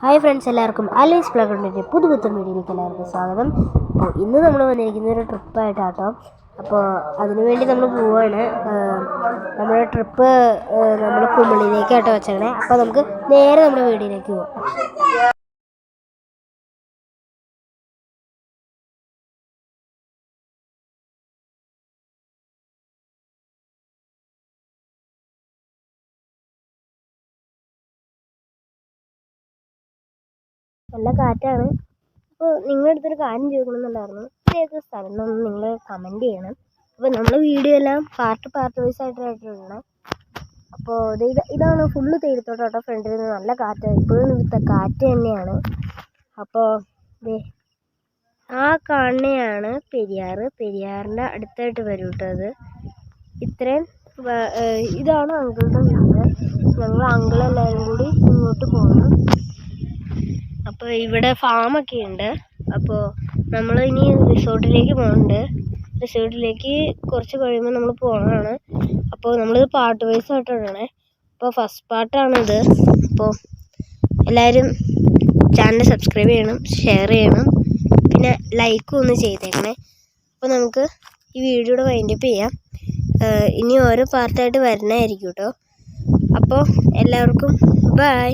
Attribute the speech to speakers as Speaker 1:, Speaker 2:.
Speaker 1: Hi friends, എല്ലാവർക്കും അലീസ് പ്ലഗറിൻ്റെ പുതുപുത്തൻ വീഡിയോയിലേക്ക് എല്ലാവർക്കും സ്വാഗതം. അപ്പോൾ ഇന്ന് നമ്മൾ വന്നിരിക്കുന്ന ഒരു ട്രിപ്പായിട്ടാട്ടോ. അപ്പോൾ അതിനുവേണ്ടി നമ്മൾ പോവുകയാണ്. നമ്മുടെ ട്രിപ്പ് നമ്മൾ കുമിളിയിലേക്കാട്ടോ വെച്ചേക്കണേ. അപ്പോൾ നമുക്ക് നേരെ നമ്മുടെ വീഡിയോയിലേക്ക് പോവാം. നല്ല കാറ്റാണ്. അപ്പോൾ നിങ്ങളുടെ അടുത്തൊരു കാര്യം ചോദിക്കണമെന്നുണ്ടായിരുന്നു. ഏത് സ്ഥലം എന്നൊന്ന് നിങ്ങൾ കമൻറ്റ് ചെയ്യണം. അപ്പോൾ നമ്മൾ വീഡിയോ എല്ലാം പാർട്ട് വൈസ് ആയിട്ടാണ്. അപ്പോൾ ഇതാണ് ഫുള്ള് തേയിലത്തോട്ടം. ഫ്രണ്ടിൽ നിന്ന് നല്ല കാറ്റാണ്, ഇപ്പോഴും കാറ്റ് തന്നെയാണ്. അപ്പോൾ ആ കാണുന്നതാണ് പെരിയാറിൻ്റെ അടുത്തായിട്ട് വരും കേട്ടോ. അത് ഇത്രയും ഇതാണ് അങ്കിളുടെ വീട്. ഞങ്ങൾ അങ്കിളെല്ലാവരും കൂടി ഇങ്ങോട്ട് പോകുന്നു. അപ്പോൾ ഇവിടെ ഫാമൊക്കെ ഉണ്ട്. അപ്പോൾ നമ്മൾ ഇനി റിസോർട്ടിലേക്ക് പോകുന്നുണ്ട്. റിസോർട്ടിലേക്ക് കുറച്ച് കഴിയുമ്പോൾ നമ്മൾ പോകുന്നതാണ്. അപ്പോൾ നമ്മളിത് പാർട്ട് വൈസ് ആയിട്ടാണ്. അപ്പോൾ ഫസ്റ്റ് പാർട്ടാണിത്. അപ്പോൾ എല്ലാവരും ചാനൽ സബ്സ്ക്രൈബ് ചെയ്യണം, ഷെയർ ചെയ്യണം, പിന്നെ ലൈക്കും ഒന്ന് ചെയ്തേക്കണേ. അപ്പോൾ നമുക്ക് ഈ വീഡിയോയുടെ വൈൻഡപ്പ് ചെയ്യാം. ഇനി ഓരോ പാർട്ടായിട്ട് വരുന്നതായിരിക്കും കേട്ടോ. അപ്പോൾ എല്ലാവർക്കും ബൈ.